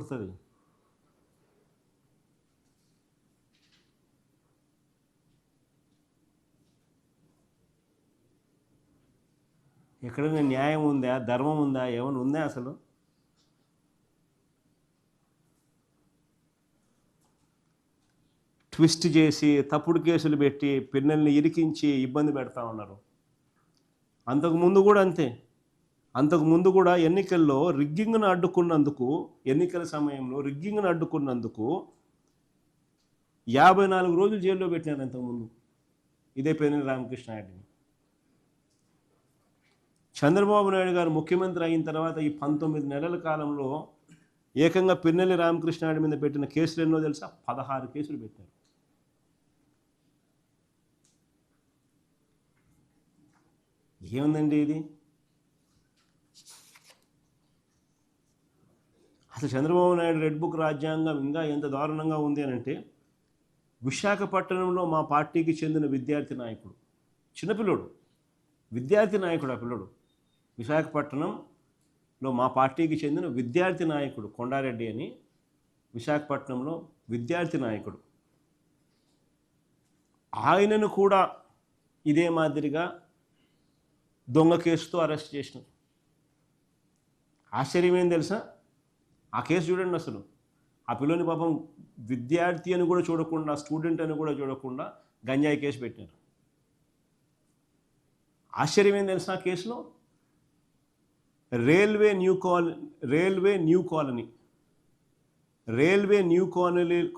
వస్తుంది. ఎక్కడైనా న్యాయం ఉందా, ధర్మం ఉందా, ఏమైనా ఉందా అసలు? ట్విస్ట్ చేసి తప్పుడు కేసులు పెట్టి పిల్లల్ని ఇరికించి ఇబ్బంది పెడతా ఉన్నారు. అంతకుముందు కూడా అంతే. అంతకుముందు కూడా ఎన్నికల్లో రిగ్గింగ్ను అడ్డుకున్నందుకు, ఎన్నికల సమయంలో రిగ్గింగ్ను అడ్డుకున్నందుకు 54 రోజులు జైల్లో పెట్టినారు అంతకుముందు ఇదే పేర్ని రామకృష్ణారెడ్డిని. చంద్రబాబు నాయుడు గారు ముఖ్యమంత్రి అయిన తర్వాత ఈ 19 నెలల కాలంలో ఏకంగా పిన్నెల్లి రామకృష్ణారెడ్డి మీద పెట్టిన కేసులు ఎన్నో తెలుసా? 16 కేసులు పెట్టారు. ఏముందండి ఇది? అసలు చంద్రబాబు నాయుడు రెడ్ బుక్ రాజ్యాంగం ఇంకా ఎంత దారుణంగా ఉంది అని అంటే, విశాఖపట్నంలో మా పార్టీకి చెందిన విద్యార్థి నాయకుడు, చిన్నపిల్లోడు, విద్యార్థి నాయకుడు, ఆ పిల్లోడు విశాఖపట్నంలో మా పార్టీకి చెందిన విద్యార్థి నాయకుడు కొండారెడ్డి అని, విశాఖపట్నంలో విద్యార్థి నాయకుడు, ఆయనను కూడా ఇదే మాదిరిగా దొంగ కేసుతో అరెస్ట్ చేసినారు. ఆశ్చర్యం ఏం తెలుసా? ఆ కేసు చూడండి. అసలు ఆ పిల్లని పాపం విద్యార్థి అని కూడా చూడకుండా, స్టూడెంట్ అని కూడా చూడకుండా గంజాయి కేసు పెట్టారు. ఆశ్చర్యం ఏం తెలుసా? ఆ కేసులో రైల్వే న్యూ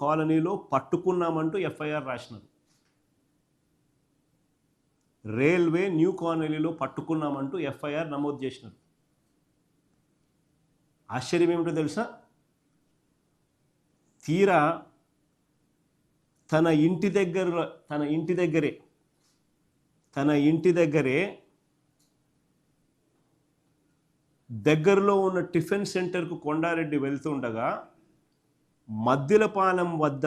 కాలనీలో పట్టుకున్నామంటూ ఎఫ్ఐఆర్ రాసినారు. రైల్వే న్యూ కాలనీలో పట్టుకున్నామంటూ ఎఫ్ఐఆర్ నమోదు చేసినారు. ఆశ్చర్యం ఏమిటో తెలుసా? తీరా తన ఇంటి దగ్గరే దగ్గరలో ఉన్న టిఫిన్ సెంటర్కు కొండారెడ్డి వెళ్తుండగా మద్దిలపాలెం వద్ద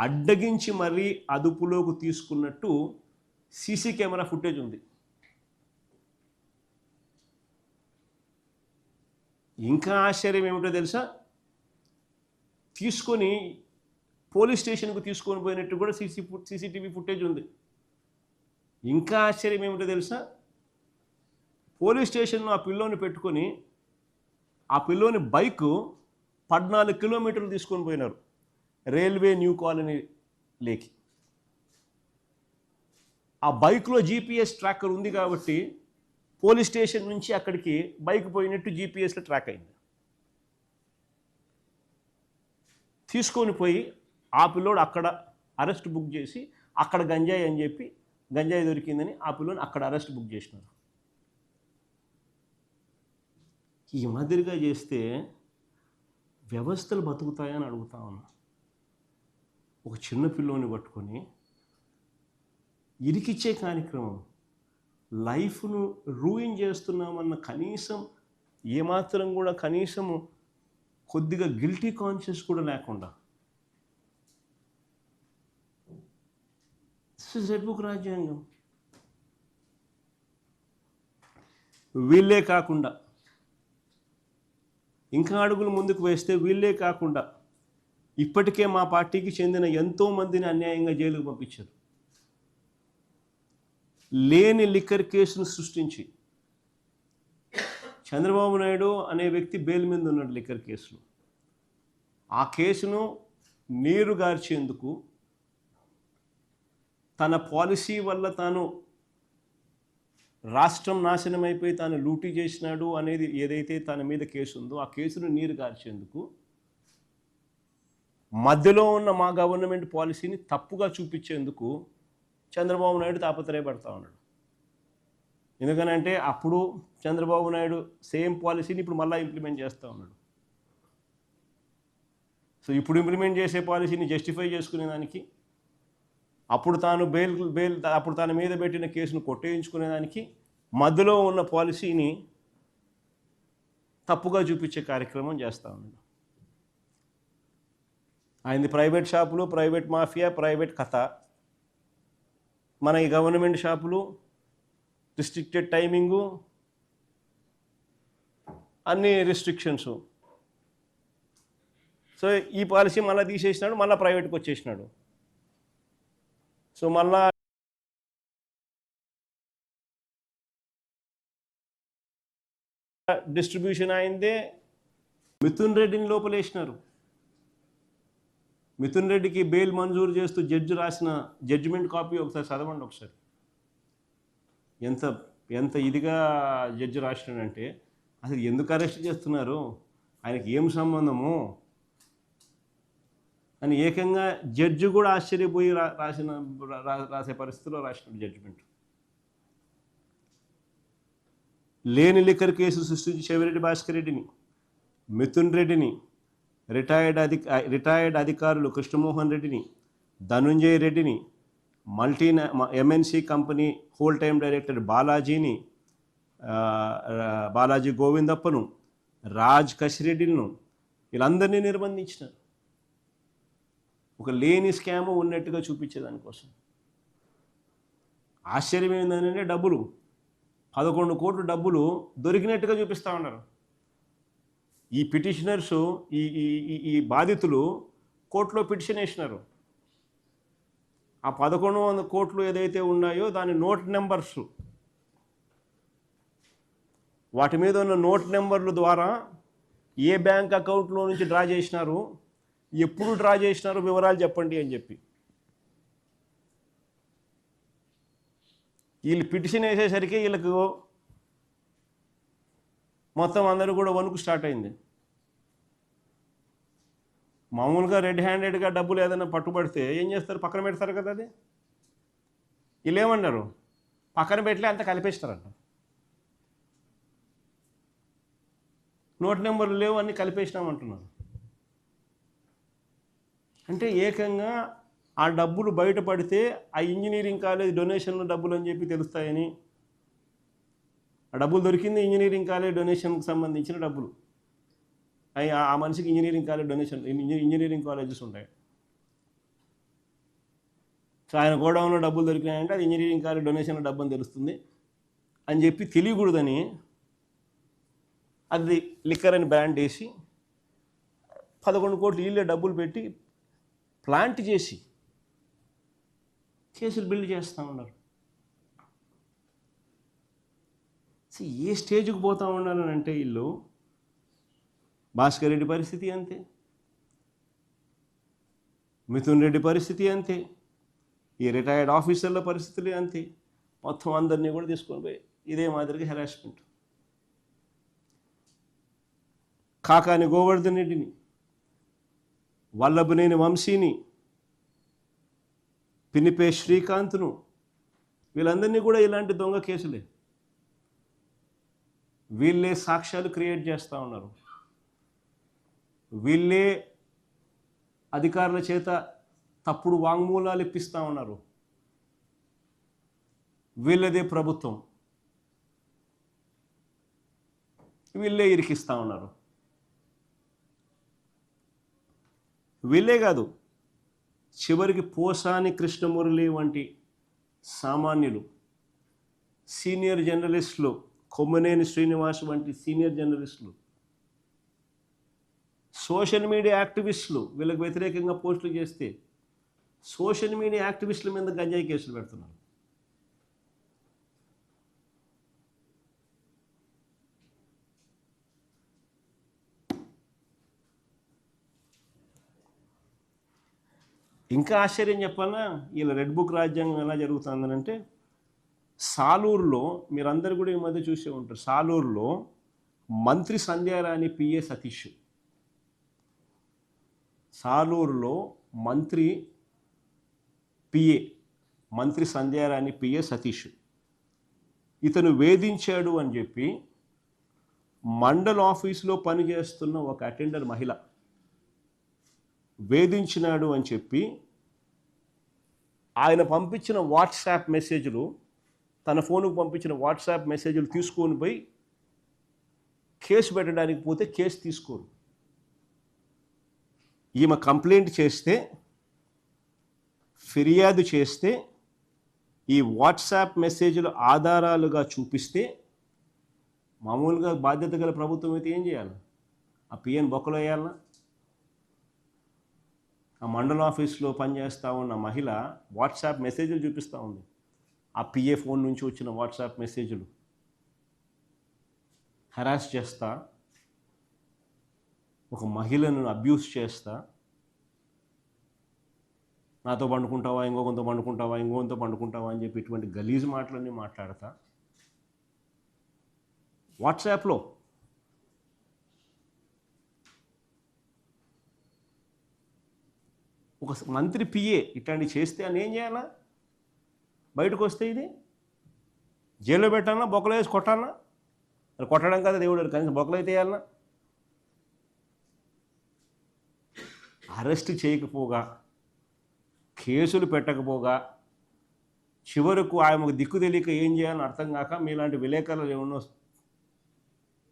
అడ్డగించి మరీ అదుపులోకి తీసుకున్నట్టు సీసీ కెమెరా ఫుటేజ్ ఉంది. ఇంకా ఆశ్చర్యం ఏమిటో తెలుసా? తీసుకొని పోలీస్ స్టేషన్కు తీసుకొని పోయినట్టు కూడా సీసీటీవీ ఫుటేజ్ ఉంది. ఇంకా ఆశ్చర్యం ఏమిటో తెలుసా? పోలీస్ స్టేషన్లో ఆ పిల్లోని పెట్టుకొని ఆ పిల్లోని బైకు 14 కిలోమీటర్లు తీసుకొని పోయినారు రైల్వే న్యూ కాలనీ లేకి. ఆ బైక్లో జీపీఎస్ ట్రాకర్ ఉంది కాబట్టి పోలీస్ స్టేషన్ నుంచి అక్కడికి బైక్ పోయినట్టు జీపీఎస్లో ట్రాక్ అయింది. తీసుకొని పోయి ఆ పిల్లోడు అక్కడ అరెస్ట్ బుక్ చేసి, అక్కడ గంజాయి అని చెప్పి, గంజాయి దొరికిందని ఆ పిల్లోని అక్కడ అరెస్ట్ బుక్ చేసినారు. ఈ మాదిరిగా చేస్తే వ్యవస్థలు బతుకుతాయని అడుగుతా ఉన్నా. ఒక చిన్న పిల్లోని పట్టుకొని ఇరికిచ్చే కార్యక్రమం, లైఫ్ను రూయిన్ చేస్తున్నామన్న కనీసం కొద్దిగా గిల్టీ కాన్షియస్ కూడా లేకుండా రెడ్ బుక్ రాజ్యాంగం. వీళ్ళే కాకుండా ఇంకా అడుగులు ముందుకు వేస్తే వీళ్ళే కాకుండా ఇప్పటికే మా పార్టీకి చెందిన ఎంతోమందిని అన్యాయంగా జైలుకు పంపించారు. లేని లిక్కర్ కేసును సృష్టించి, చంద్రబాబు నాయుడు అనే వ్యక్తి బెయిల్ మీద ఉన్నాడు లిక్కర్ కేసులో. ఆ కేసును నీరు గార్చేందుకు, తన పాలసీ వల్ల తాను రాష్ట్రం నాశనం అయిపోయి తాను లూటీ చేసినాడు అనేది ఏదైతే తన మీద కేసు ఉందో, ఆ కేసును నీరు గార్చేందుకు మధ్యలో ఉన్న మా గవర్నమెంట్ పాలసీని తప్పుగా చూపించేందుకు చంద్రబాబు నాయుడు తాపత్రయపడతా ఉన్నాడు. ఎందుకనంటే అప్పుడు చంద్రబాబు నాయుడు సేమ్ పాలసీని ఇప్పుడు మళ్ళీ ఇంప్లిమెంట్ చేస్తూ ఉన్నాడు. సో ఇప్పుడు ఇంప్లిమెంట్ చేసే పాలసీని జస్టిఫై చేసుకునేదానికి, అప్పుడు అప్పుడు తన మీద పెట్టిన కేసును కొట్టేయించుకునేదానికి మధ్యలో ఉన్న పాలసీని తప్పుగా చూపించే కార్యక్రమం చేస్తూ ఉన్నాడు. ఆయనది ప్రైవేట్ షాపులు, ప్రైవేట్ మాఫియా, ప్రైవేట్ కథ. మన ఈ గవర్నమెంట్ షాపులు, రిస్ట్రిక్టెడ్ టైమింగు, అన్ని రిస్ట్రిక్షన్స్. సో ఈ పాలసీ మళ్ళీ తీసేసినాడు, మళ్ళీ ప్రైవేట్కి వచ్చేసినాడు. సో మళ్ళా డిస్ట్రిబ్యూషన్ అయిందే. మిథున్ రెడ్డిని లోపలేసినారు. మిథున్ రెడ్డికి బెయిల్ మంజూరు చేస్తూ జడ్జి రాసిన జడ్జిమెంట్ కాపీ ఒకసారి చదవండి ఒకసారి. ఎంత ఎంత ఇదిగా జడ్జి రాసినాడంటే, అసలు ఎందుకు అరెస్ట్ చేస్తున్నారు, ఆయనకి ఏం సంబంధము అని ఏకంగా జడ్జి కూడా ఆశ్చర్యపోయి రాసే పరిస్థితిలో రాసినాడు జడ్జిమెంట్. లేని లిక్కర్ కేసు సృష్టించి చెవిరెడ్డి భాస్కర్ రెడ్డిని, మిథున్ రెడ్డిని, రిటైర్డ్ అధికారులు కృష్ణమోహన్ రెడ్డిని, ధనుంజయ రెడ్డిని, MNC company whole time director Balaji గోవిందప్పను, రాజ్ కసిరెడ్డిలను, వీళ్ళందరినీ నిర్బంధించినారు. ఒక లేని స్కామ్ ఉన్నట్టుగా చూపించేదానికోసం. ఆశ్చర్యం ఏంటంటే డబ్బులు 11 కోట్ల డబ్బులు దొరికినట్టుగా చూపిస్తూ ఉన్నారు. ఈ పిటిషనర్సు ఈ బాధితులు కోర్టులో పిటిషన్ వేసినారు. ఆ 1100 కోట్లు ఏదైతే ఉన్నాయో దాని నోట్ నెంబర్స్, వాటి మీద ఉన్న నోట్ నెంబర్ల ద్వారా ఏ బ్యాంక్ అకౌంట్లో నుంచి డ్రా చేసినారు, ఎప్పుడు డ్రా చేసినారు వివరాలు చెప్పండి అని చెప్పి వీళ్ళు పిటిషన్ వేసేసరికి వీళ్ళకు మొత్తం అందరూ కూడా వణుకు స్టార్ట్ అయింది. మామూలుగా రెడ్ హ్యాండెడ్గా డబ్బులు ఏదైనా పట్టుబడితే ఏం చేస్తారు, పక్కన పెడతారు కదా. అది వీళ్ళు ఏమన్నారు, పక్కన పెట్టలే అంత కలిపేస్తారంట. నోట్ నెంబర్లు లేవు, అన్నీ కలిపేసినామంటున్నారు. అంటే ఏకంగా ఆ డబ్బులు బయటపడితే ఆ ఇంజనీరింగ్ కాలేజ్ డొనేషన్ల డబ్బులు అని చెప్పి తెలుస్తాయని, ఆ డబ్బులు దొరికింది ఇంజనీరింగ్ కాలేజ్ డొనేషన్కి సంబంధించిన డబ్బులు. ఆ మనిషికి engineering college donation, engineering colleges ఉంటాయి. సో ఆయన గోడౌన్లో డబ్బులు దొరికినాయంటే అది ఇంజనీరింగ్ కాలేజ్ డొనేషన్ల డబ్బు అని తెలుస్తుంది అని చెప్పి తెలియకూడదని అది లిక్కర్ అని బ్రాండ్ వేసి 11 కోట్లు వీళ్ళే డబ్బులు పెట్టి ప్లాంట్ చేసి కేసులు బిల్డ్ చేస్తూ ఉన్నారు. ఏ స్టేజ్కి పోతూ ఉండాలని అంటే వీళ్ళు, భాస్కర్ రెడ్డి పరిస్థితి అంతే, మిథున్ రెడ్డి పరిస్థితి అంతే, ఈ రిటైర్డ్ ఆఫీసర్ల పరిస్థితులు అంతే. మొత్తం అందరినీ కూడా తీసుకొని పోయి ఇదే మాదిరిగా హెరాస్మెంట్. కాకాని గోవర్ధన్ రెడ్డిని, వల్లభనేని వంశీని, పినిపే శ్రీకాంత్ను, వీళ్ళందరినీ కూడా ఇలాంటి దొంగ కేసులే. వీళ్ళే సాక్ష్యాలు క్రియేట్ చేస్తూ ఉన్నారు. వీళ్ళే అధికారుల చేత తప్పుడు వాంగ్మూలాలు ఇప్పిస్తూ ఉన్నారు. వీళ్ళదే ప్రభుత్వం, వీళ్ళే ఇరికిస్తూ ఉన్నారు. వీళ్ళే కాదు, చివరికి పోసాని కృష్ణమురళి వంటి సామాన్యులు, సీనియర్ జర్నలిస్టులు, కొమ్మనేని శ్రీనివాస్ వంటి సీనియర్ జర్నలిస్టులు, సోషల్ మీడియా యాక్టివిస్టులు వీళ్ళకి వ్యతిరేకంగా పోస్టులు చేస్తే సోషల్ మీడియా యాక్టివిస్టుల మీద గంజాయి కేసులు పెడుతున్నారు. ఇంకా ఆశ్చర్యం చెప్పాలా, వీళ్ళ రెడ్ బుక్ రాజ్యాంగం ఎలా జరుగుతుందనంటే, సాలూరులో మీరందరూ కూడా ఈ మధ్య చూసే ఉంటారు, సాలూరులో మంత్రి సంధ్యారాణి పిఏ సతీష్, సాలూరులో మంత్రి సంధ్యారాణి పిఏ సతీష్ ఇతను వేధించాడు అని చెప్పి మండల్ ఆఫీసులో పనిచేస్తున్న ఒక అటెండర్ మహిళ వేధించినాడు అని చెప్పి ఆయన పంపించిన వాట్సాప్ మెసేజ్లు, తన ఫోన్కు పంపించిన వాట్సాప్ మెసేజ్లు తీసుకొని పోయి కేసు పెట్టడానికి పోతే కేసు తీసుకోరు. ఈమె కంప్లైంట్ చేస్తే, ఫిర్యాదు చేస్తే, ఈ వాట్సాప్ మెసేజ్లు ఆధారాలుగా చూపిస్తే, మామూలుగా బాధ్యత గల ప్రభుత్వం అయితే ఏం చేయాలి, ఆ పిఎన్ బొక్కలో వేయాలన్నా? ఆ మండల ఆఫీస్లో పనిచేస్తూ ఉన్న మహిళ వాట్సాప్ మెసేజ్లు చూపిస్తూ ఉంది. ఆ పిఏ ఫోన్ నుంచి వచ్చిన వాట్సాప్ మెసేజ్లు హెరాస్ చేస్తా, ఒక మహిళను అబ్యూస్ చేస్తా, నాతో పండుకుంటావా, ఇంకొకరితో పండుకుంటావా, ఇంకొకరితో పండుకుంటావా అని చెప్పి ఇటువంటి గలీజ్ మాటలన్నీ మాట్లాడతా వాట్సాప్లో. ఒక మంత్రి పిఏ ఇట్లాంటివి చేస్తే అని ఏం చేయాలా? బయటకు వస్తే ఇది జైల్లో పెట్టాలన్నా, బొక్కలు వేసి కొట్టాలన్నా? అది కొట్టడం కదా దేవుడు, కనీసం బొక్కలు అయితే వేయాలన్నా? అరెస్ట్ చేయకపోగా, కేసులు పెట్టకపోగా, చివరకు ఆమెకు దిక్కు తెలియక ఏం చేయాలని అర్థం కాక మీలాంటి విలేకరులు ఏమన్నా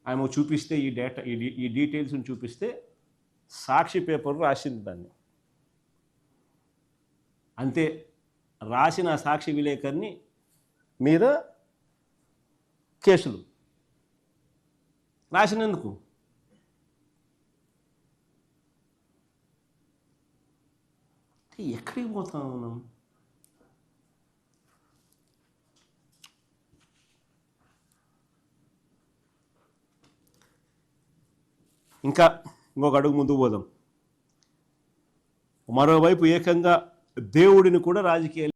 ఆమెకు చూపిస్తే ఈ డీటెయిల్స్ని చూపిస్తే సాక్షి పేపర్ రాసింది దాన్ని. అంతే, రాసిన సాక్షి విలేకరిని మీద కేసులు రాసినందుకు. ఎక్కడికి పోతా ఉన్నాం? ఇంకా ఇంకొక అడుగు ముందుకు పోదాం. మరోవైపు ఏకంగా దేవుడిని కూడా రాజకీయాలు